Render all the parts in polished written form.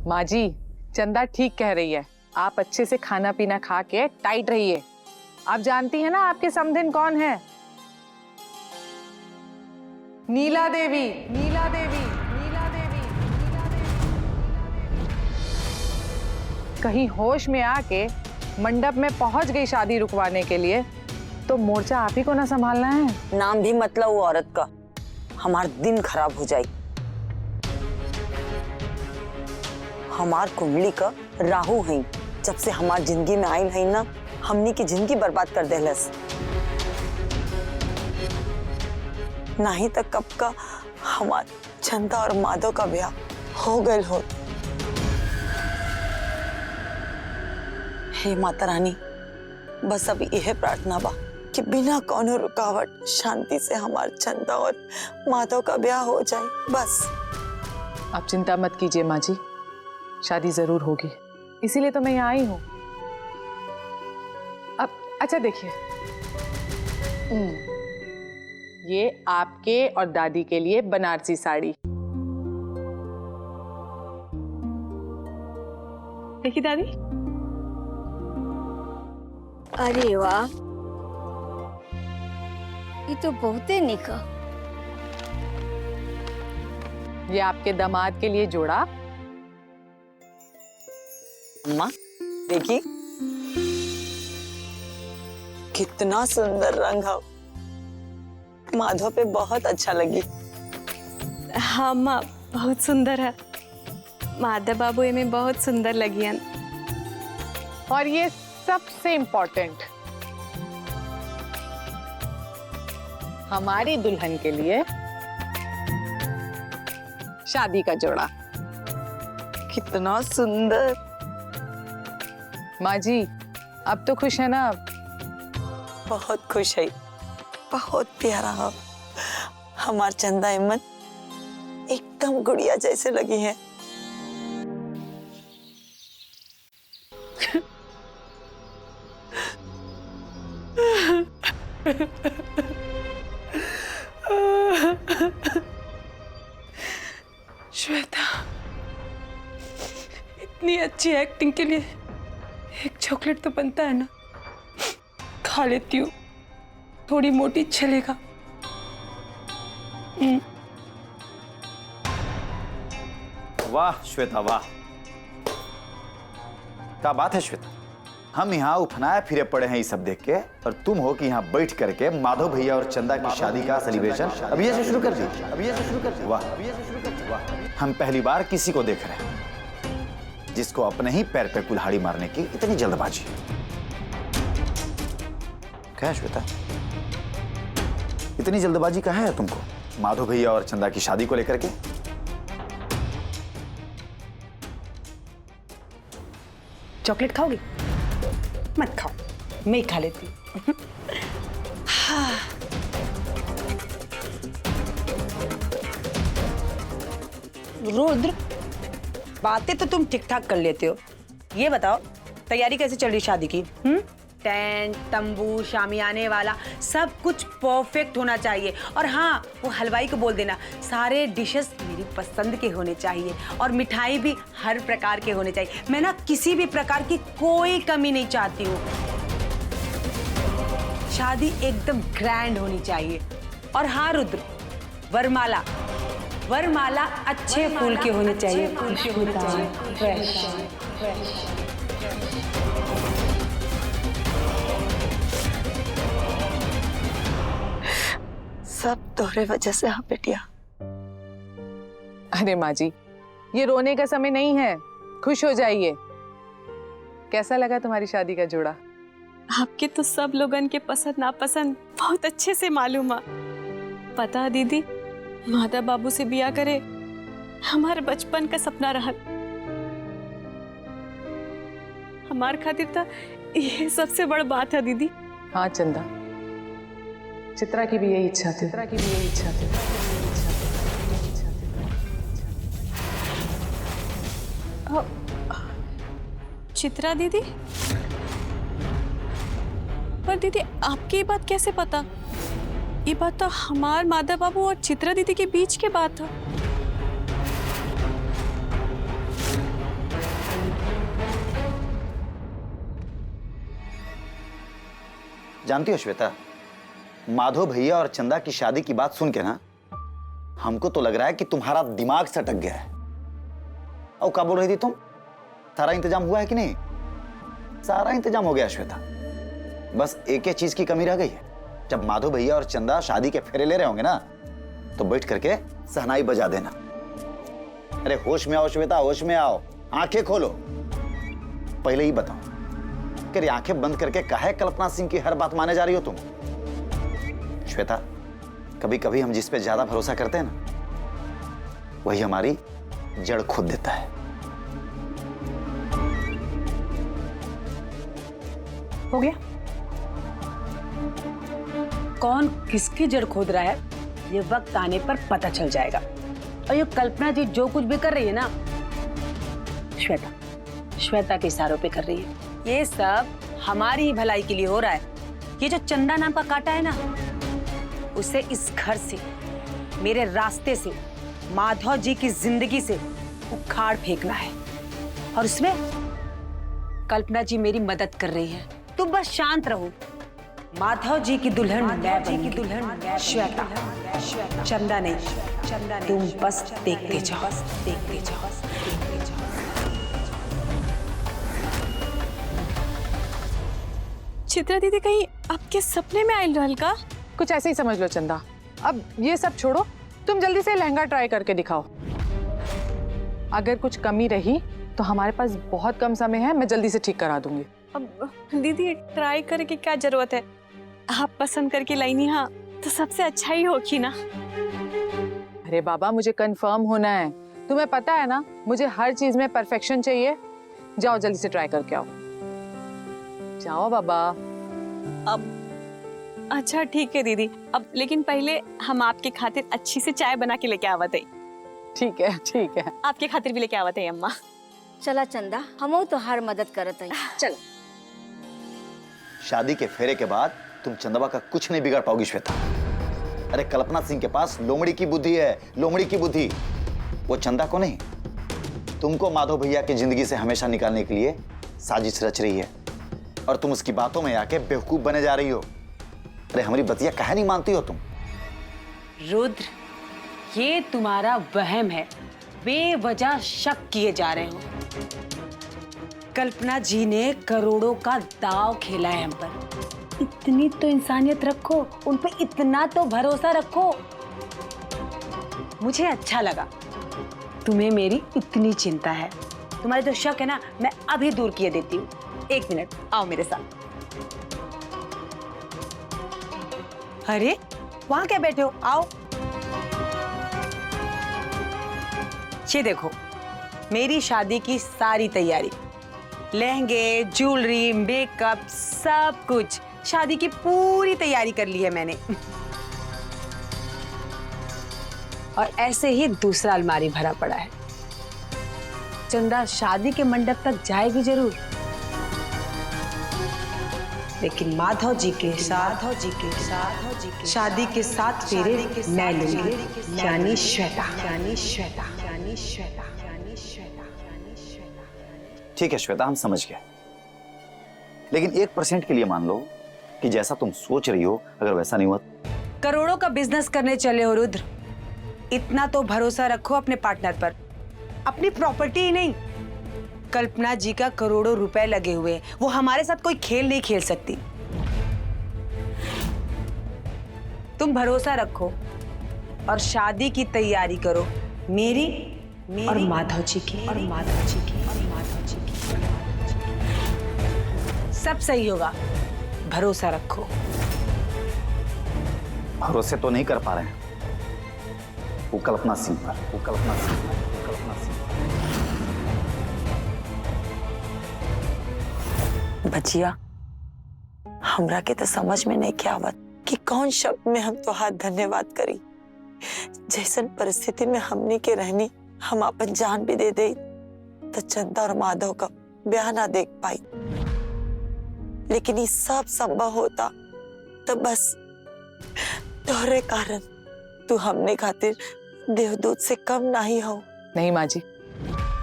माँ जी, चंदा ठीक कह रही है। आप अच्छे से खाना पीना खा के टाइट रहिए। आप जानती हैं ना आपके समधिन कौन है? नीला देवी, नीला देवी, नीला देवी, नीला देवी। कहीं होश में आके मंडप में पहुंच गई शादी रुकवाने के लिए, तो मोर्चा आप ही को ना संभालना है। नाम भी मतलब वो औरत का, हमार दिन खराब हो जाए। हमार कुंडली का राहु है, जब से हमार जिंदगी में आयल है ना, हमनी की जिंदगी बर्बाद कर देलस। नहीं तो कब का हमार चंदा और माधव का ब्याह हो गए हो। हे माता रानी, बस अब यह प्रार्थना बा कि बिना कोनो रुकावट शांति से हमार चंदा और माधव का ब्याह हो जाए, बस। आप चिंता मत कीजिए माँ जी, शादी जरूर होगी, इसीलिए तो मैं यहाँ आई हूँ। अब अच्छा देखिए, ये आपके और दादी के लिए बनारसी साड़ी। देखिए दादी। अरे वाह, ये तो बहुते निका। ये आपके दामाद के लिए जोड़ा। अम्मा देखी, कितना सुंदर रंग है, माधव पे बहुत अच्छा लगी। हाँ माँ, बहुत सुंदर है। माधव बाबू में बहुत सुंदर लगी। और ये सबसे इम्पोर्टेंट, हमारी दुल्हन के लिए शादी का जोड़ा। कितना सुंदर। माँ जी, अब तो खुश है ना आप? बहुत खुश है, बहुत प्यारा है। हमार चंदा अहमद एकदम गुड़िया जैसे लगी है। श्वेता, इतनी अच्छी एक्टिंग के लिए एक चॉकलेट तो बनता है ना। खा लेती हूँ, थोड़ी मोटी चलेगा। वाह श्वेता वाह, क्या बात है श्वेता। हम यहाँ उफनाए फिरे पड़े हैं ये सब देख के, और तुम हो कि यहाँ बैठ करके माधव भैया और चंदा की शादी का सेलिब्रेशन अभी से शुरू कर दी। वाह, हम पहली बार किसी को देख रहे हैं जिसको अपने ही पैर पे कुल्हाड़ी मारने की इतनी जल्दबाजी। क्या है श्वेता, इतनी जल्दबाजी कहाँ है तुमको माधव भैया और चंदा की शादी को लेकर के? चॉकलेट खाओगी? मत खाओ, मैं ही खा लेती हूँ। रुद्र, बातें तो तुम ठीक ठाक कर लेते हो, ये बताओ तैयारी कैसे चल रही शादी की? टेंट, तंबू, शामियाने वाला सब कुछ परफेक्ट होना चाहिए। और हाँ, वो हलवाई को बोल देना सारे डिशेस मेरी पसंद के होने चाहिए, और मिठाई भी हर प्रकार के होने चाहिए। मैं ना किसी भी प्रकार की कोई कमी नहीं चाहती हूँ। शादी एकदम ग्रैंड होनी चाहिए। और हाँ रुद्र, वरमाला अच्छे फूल के होने चाहिए, खुशबूदार, फ्रेश। सब तोहरे वजह से। हाँ बेटिया। अरे माँ जी, ये रोने का समय नहीं है, खुश हो जाइए। कैसा लगा तुम्हारी शादी का जोड़ा? आपके तो सब लोगन के पसंद नापसंद बहुत अच्छे से मालूम है। पता है दीदी, माधव बाबू से बिया करे हमारे बचपन का सपना रहा। हमार खातिर तो ये सबसे बड़ बात है दीदी। हाँ चंदा, चित्रा की भी यही इच्छा थी। चित्रा दीदी? पर दीदी, आपकी ये बात कैसे पता? ये बात तो हमार माधव बाबू और चित्रा दीदी के बीच की बात है। जानती हो श्वेता, माधव भैया और चंदा की शादी की बात सुन के ना हमको तो लग रहा है कि तुम्हारा दिमाग सटक गया है। और क्या बोल रही थी तुम? सारा इंतजाम हुआ है कि नहीं? सारा इंतजाम हो गया श्वेता, बस एक ही चीज की कमी रह गई है। जब माधव भैया और चंदा शादी के फेरे ले रहे होंगे ना तो बैठ करके सहनाई बजा देना। अरे होश में आओ श्वेता, होश में आओ, आंखें खोलो। पहले ही बताओ कि आंखें बंद करके काहे कल्पना सिंह की हर बात माने जा रही हो तुम? श्वेता, कभी कभी हम जिस पे ज्यादा भरोसा करते हैं ना वही हमारी जड़ खोद देता है। हो गया? कौन किसकी जड़ खोद रहा है ये वक्त आने पर पता चल जाएगा। और ये कल्पना जी जो कुछ भी कर रही है ना, श्वेता के इशारों पे कर रही है। ये सब हमारी ही भलाई के लिए हो रहा है। ये जो चंदा नाम का कांटा है ना, उसे इस घर से, मेरे रास्ते से, माधव जी की जिंदगी से उखाड़ फेंकना है। और उसमें कल्पना जी मेरी मदद कर रही है। तुम बस शांत रहो। माधव जी की दुल्हन मैं बनूंगी, श्वेता, चंदा नहीं। तुम बस देखते जाओ, देखते जाओ, देखते जाओ। चित्रा दीदी कहीं आपके सपने में आयल रहल का? कुछ ऐसे ही समझ लो चंदा। अब ये सब छोड़ो, तुम जल्दी से लहंगा ट्राई करके दिखाओ। अगर कुछ कमी रही तो हमारे पास बहुत कम समय है, मैं जल्दी से ठीक करा दूंगी। अब दीदी ट्राई करने की क्या जरूरत है? आप पसंद करके लाइनी हाँ तो सबसे अच्छा ही होगी ना। अरे बाबा, मुझे कंफर्म होना है। तुम्हें पता है ना, मुझे हर चीज में परफेक्शन चाहिए। जाओ जल्दी से ट्राई करके आओ। जाओ बाबा। अब अच्छा ठीक है दीदी, अब लेकिन पहले हम आपके खातिर अच्छी से चाय बना के लेके आवत है। ठीक है, ठीक है। आपके खातिर भी लेके आवत है अम्मा। चला चंदा, हमो तो हर मदद करत है। चल। शादी के फेरे के बाद तुम चंदवा का कुछ नहीं बिगाड़ पाओगी श्वेता। अरे कल्पना सिंह के पास लोमड़ी की बुद्धि है, लोमड़ी की बुद्धि। वो चंदा को नहीं, तुमको माधव भैया की जिंदगी से हमेशा निकालने के लिए साजिश रच रही है और तुम उसकी बातों में आके बेवकूफ बने जा रही हो। अरे हमारी बतिया काहे नहीं मानती हो तुम? रुद्र, ये तुम्हारा वहम है। बेवजह शक किए जा रहे हो। कल्पना जी ने करोड़ों का दांव खेला है हम पर। इतनी तो इंसानियत रखो, उन पे इतना तो भरोसा रखो। मुझे अच्छा लगा तुम्हें मेरी इतनी चिंता है। तुम्हारे जो शक है ना, मैं अभी दूर किए देती हूँ। 1 मिनट, आओ मेरे साथ। अरे वहां क्या बैठे हो? आओ। ये देखो, मेरी शादी की सारी तैयारी, लहंगे, ज्वेलरी, मेकअप, सब कुछ, शादी की पूरी तैयारी कर ली है मैंने। और ऐसे ही दूसरा अलमारी भरा पड़ा है। चंदा शादी के मंडप तक जाएगी जरूर, लेकिन माधव जी के साथ शादी के 7 फेरे मैं लूंगी, यानी श्वेता। ठीक है श्वेता, हम समझ गए। लेकिन 1% के लिए मान लो कि जैसा तुम सोच रही हो अगर वैसा नहीं हुआ। करोड़ों का बिजनेस करने चले हो रुद्र, इतना तो भरोसा रखो अपने पार्टनर पर। अपनी प्रॉपर्टी ही नहीं, कल्पना जी का करोड़ों रुपए लगे हुए हैं। वो हमारे साथ कोई खेल नहीं खेल सकती। तुम भरोसा रखो और शादी की तैयारी करो, मेरी और माधव जी की। सब सही होगा, भरोसा रखो। भरोसे तो नहीं कर पा रहे हैं वो कल्पना सिंह पर। बचिया, हमरा के तो समझ में नहीं क्या आवत कि कौन शब्द में हम तोहार धन्यवाद करी। जैसन परिस्थिति में हमनी के रहनी, हम अपन जान भी दे दे तो चंदा और माधव का ब्याह ना देख पाई। लेकिन ये सब संभव होता तो बस तोहरे कारण। तू हमने खातिर देवदूत से कम नहीं हो। नहीं माँ जी,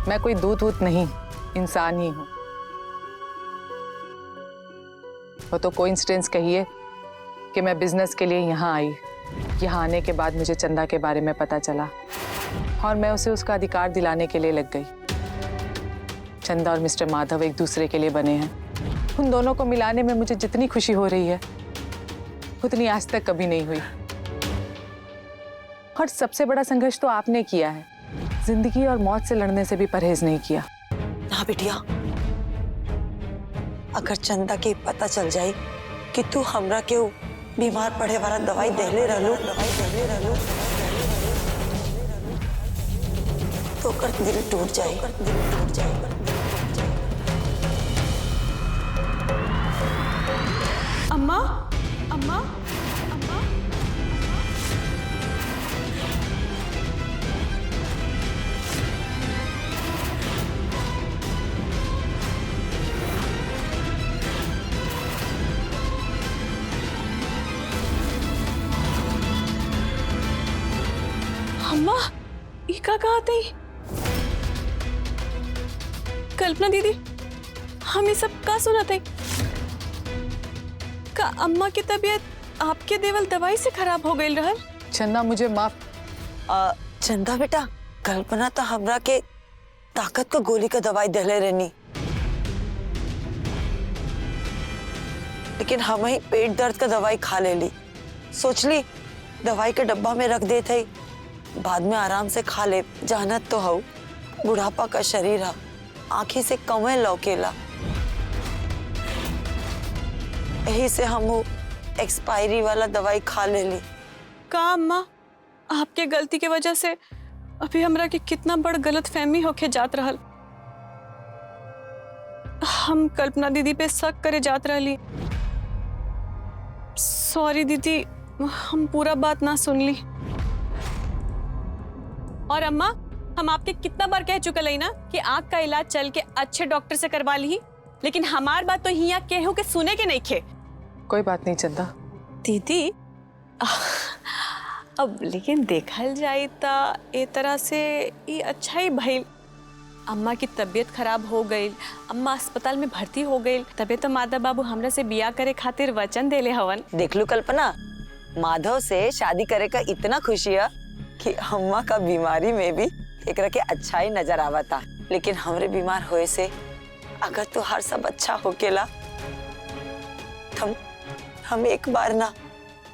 मैं कोई दूत वूत नहीं, इंसान ही हूँ। वो तो कोइंसिडेंस कहिए कि मैं बिजनेस के लिए यहाँ आई। यहाँ आने के बाद मुझे चंदा के बारे में पता चला और मैं उसे उसका अधिकार दिलाने के लिए लग गई। चंदा और मिस्टर माधव एक दूसरे के लिए बने हैं। उन दोनों को मिलाने में मुझे जितनी खुशी हो रही है उतनी आज तक कभी नहीं हुई। और सबसे बड़ा संघर्ष तो आपने किया है, जिंदगी और मौत से लड़ने से भी परहेज नहीं किया। ना बिटिया, अगर चंदा के पता चल जाए कि तू हमरा के बीमार पड़े वाला दवाई देले रहलू तो कर दिल टूट जाए। अम्मा अम्मा अम्मा अम्मा ये का कहा थी? कल्पना दीदी, हम ये सब का सुना थे? का अम्मा की तबीयत आपके देवल दवाई से खराब हो गई रहल? चंदा मुझे माफ। चंदा बेटा, कल्पना तो हमरा के ताकत को गोली का दवाई देले रहनी, लेकिन हम ही पेट दर्द का दवाई खा ले ली। सोच ली दवाई के डब्बा में रख दे थे, बाद में आराम से खा ले। जानत तो हो बुढ़ापा का शरीर है, आंखी से कमे लौकेला, यही से हम एक्सपायरी वाला दवाई खा ले ली। का अम्मा, आपके गलती के वजह से अभी हमरा के कितना बड़ गलत फहमी होके जात रहल। हम कल्पना दीदी पे शक करे जात रहली। सॉरी दीदी, हम पूरा बात ना सुन ली। और अम्मा, हम आपके कितना बार कह चुकल है ना कि आँख का इलाज चल के अच्छे डॉक्टर से करवा ली, लेकिन हमार बात तो यहाँ केहू के सुने के नहीं खे। कोई बात नहीं चंदा। दीदी, अब लेकिन देखल जाए तो ए तरह से ये अच्छा ही भइल। अम्मा की तबीयत खराब हो गई, अम्मा अस्पताल में भर्ती हो गई, तबे तो माधव बाबू हमरा से बिया करे खातिर वचन देले हवन। देख लो कल्पना, माधव से शादी करे का इतना खुशी है कि अम्मा का बीमारी में भी एकरा के अच्छा ही नजर आवा था। लेकिन हमरे बीमार होए से अगर तो हर सब अच्छा होकेला, हम एक बार ना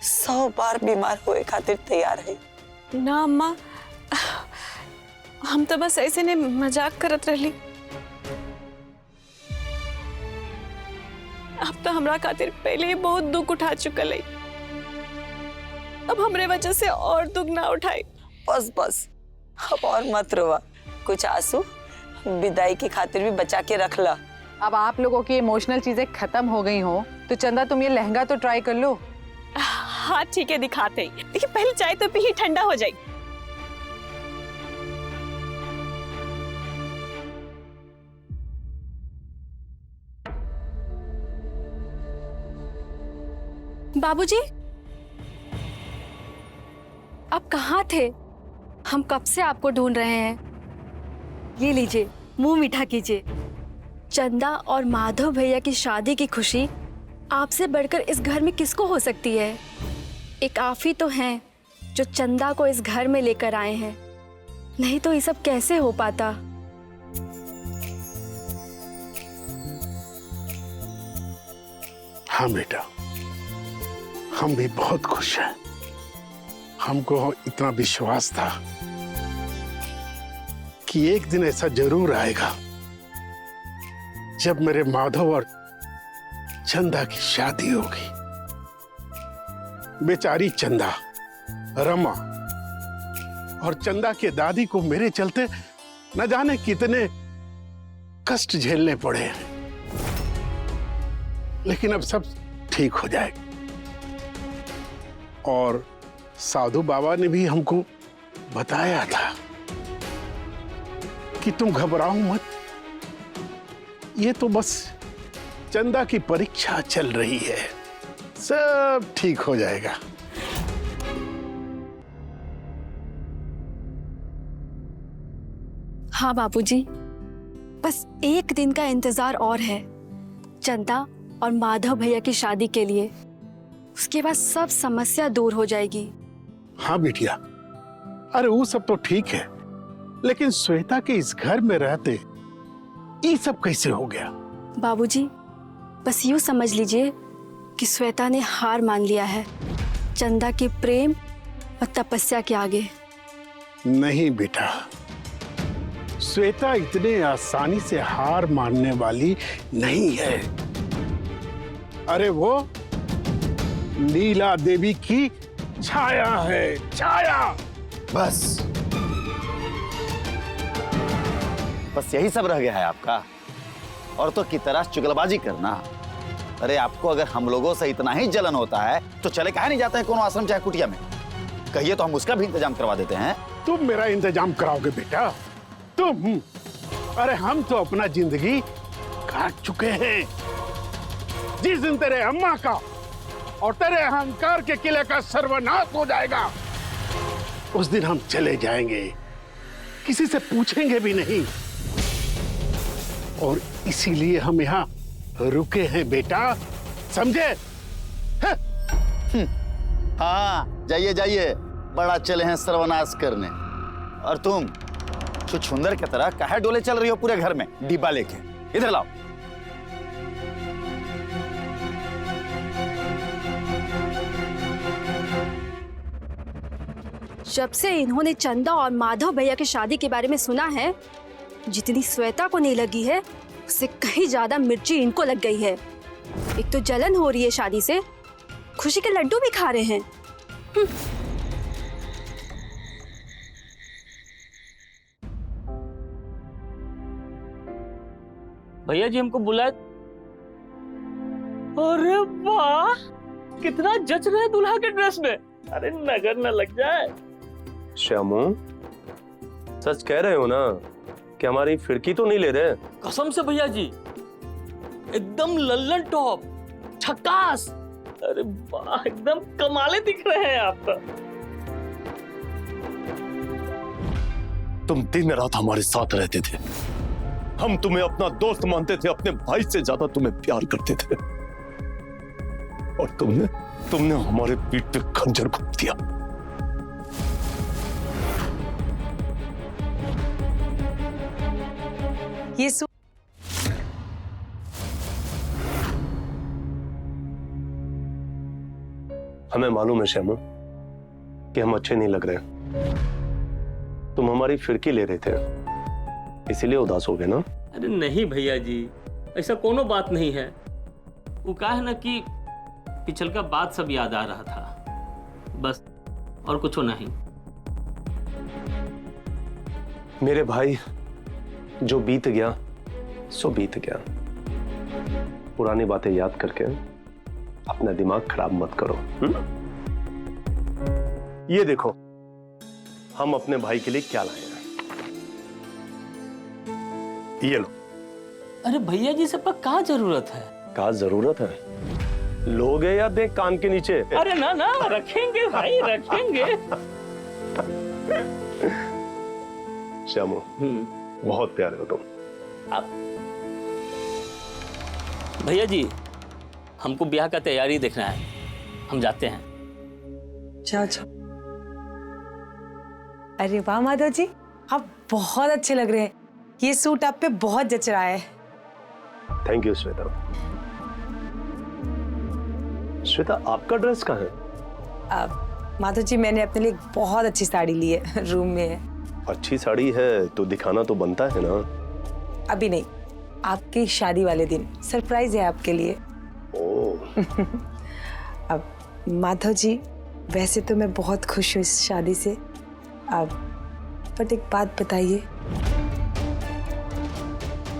100 बार बीमार होए खातिर तैयार है। ना अम्मा, हम तो बस ऐसे ने मजाक करत रहली। अब तो हमरा खातिर पहले ही बहुत दुख उठा चुकल है, अब हमरे वजह से और दुख ना उठाई। बस बस, अब और मत रोवा, कुछ आंसू विदाई की खातिर भी बचा के रख ला। अब आप लोगों की इमोशनल चीजें खत्म हो गई हो तो चंदा तुम ये लहंगा तो ट्राई कर लो। हाँ ठीक है, दिखाते ही, लेकिन पहले चाय तो पी ही, ठंडा हो जाए। बाबूजी, आप कहाँ थे? हम कब से आपको ढूंढ रहे हैं। ये लीजिए, मुंह मीठा कीजिए। चंदा और माधव भैया की शादी की खुशी आपसे बढ़कर इस घर में किसको हो सकती है? एक आप ही तो हैं जो चंदा को इस घर में लेकर आए हैं, नहीं तो ये सब कैसे हो पाता। हाँ बेटा, हम भी बहुत खुश हैं। हमको इतना विश्वास था कि एक दिन ऐसा जरूर आएगा जब मेरे माधव और चंदा की शादी होगी। बेचारी चंदा, रमा और चंदा के दादी को मेरे चलते न जाने कितने कष्ट झेलने पड़े हैं, लेकिन अब सब ठीक हो जाएगा। और साधु बाबा ने भी हमको बताया था कि तुम घबराओ मत, ये तो बस चंदा की परीक्षा चल रही है, सब ठीक हो जाएगा। हाँ बाबूजी, बस एक दिन का इंतजार और है। चंदा और माधव भैया की शादी के लिए। उसके बाद सब समस्या दूर हो जाएगी। हाँ बिटिया, अरे वो सब तो ठीक है, लेकिन श्वेता के इस घर में रहते ये सब कैसे हो गया? बाबूजी, बस यूं समझ लीजिए कि श्वेता ने हार मान लिया है चंदा के प्रेम और तपस्या के आगे। नहीं बेटा, श्वेता इतने आसानी से हार मानने वाली नहीं है। अरे वो नीला देवी की छाया है, छाया। बस यही सब रह गया है आपका, औरतों की तरह चुगलबाजी करना। अरे आपको अगर हम लोगों से इतना ही जलन होता है तो चले काहे नहीं जाते हैं कोनो आश्रम चाहे कुटिया में? कहिए तो हम उसका भी इंतजाम करवा देते हैं। तुम मेरा इंतजाम कराओगे बेटा? तुम? अरे हम तो अपना जिंदगी काट चुके हैं। जिस दिन तेरे अम्मा का और तेरे अहंकार के किले का सर्वनाश हो जाएगा, उस दिन हम चले जाएंगे, किसी से पूछेंगे भी नहीं। और इसीलिए हम यहाँ रुके हैं बेटा, समझे? हाँ, जाइए जाइए, बड़ा चले हैं सर्वनाश करने। और तुम छुछुंदर की तरह काहे डोले चल रही हो पूरे घर में डिब्बा लेके? इधर लाओ। जब से इन्होंने चंदा और माधव भैया की शादी के बारे में सुना है, जितनी श्वेता को नहीं लगी है उससे कहीं ज्यादा मिर्ची इनको लग गई है। एक तो जलन हो रही है शादी से, खुशी के लड्डू भी खा रहे हैं। भैया जी हमको बुलाए। अरे वाह, कितना जच रहे हैं दूल्हा के ड्रेस में। अरे नजर न लग जाए। श्यामू, सच कह रहे हो ना कि हमारी फिरकी तो नहीं ले रहे? कसम से भैया जी, एकदम लल्लन टॉप, झकास। अरे वाह, एकदम कमाले दिख रहे हैं आप तो। तुम दिन रात हमारे साथ रहते थे, हम तुम्हें अपना दोस्त मानते थे, अपने भाई से ज्यादा तुम्हें प्यार करते थे। और तुमने हमारे पीठ पे खंजर घोंप दिया। ये हमें मालूम है श्यामू कि हम अच्छे नहीं लग रहे। तुम हमारी फिरकी ले रहे थे, इसीलिए उदास हो गए ना? अरे नहीं भैया जी, ऐसा कोनो बात नहीं है। वो कहा है ना कि पिछल का बात सब याद आ रहा था, बस, और कुछ नहीं। मेरे भाई, जो बीत गया सो बीत गया। पुरानी बातें याद करके अपना दिमाग खराब मत करो। ये देखो, हम अपने भाई के लिए क्या लाए हैं। ये लो। अरे भैया जी, सबका क्या जरूरत है? क्या जरूरत है? लोगे या देख कान के नीचे? अरे ना ना, रखेंगे भाई, रखेंगे। श्यामू, बहुत प्यारे हो तुम। भैया जी, हमको ब्याह का तैयारी देखना है, हम जाते हैं। जाओ जाओ। अरे वाह माधव जी, आप बहुत अच्छे लग रहे हैं। ये सूट आप पे बहुत जच रहा है। Thank you Shweta. श्वेता, आपका ड्रेस कहाँ है? माधव जी, मैंने अपने लिए एक बहुत अच्छी साड़ी ली है, रूम में है। अच्छी साड़ी है तो दिखाना तो बनता है ना? अभी नहीं, आपकी शादी वाले दिन सरप्राइज है आपके लिए। ओह। अब माधव जी, वैसे तो मैं बहुत खुश हूँ इस शादी से। अब बट एक बात बताइए,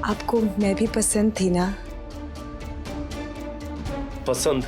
आपको मैं भी पसंद थी ना? पसंद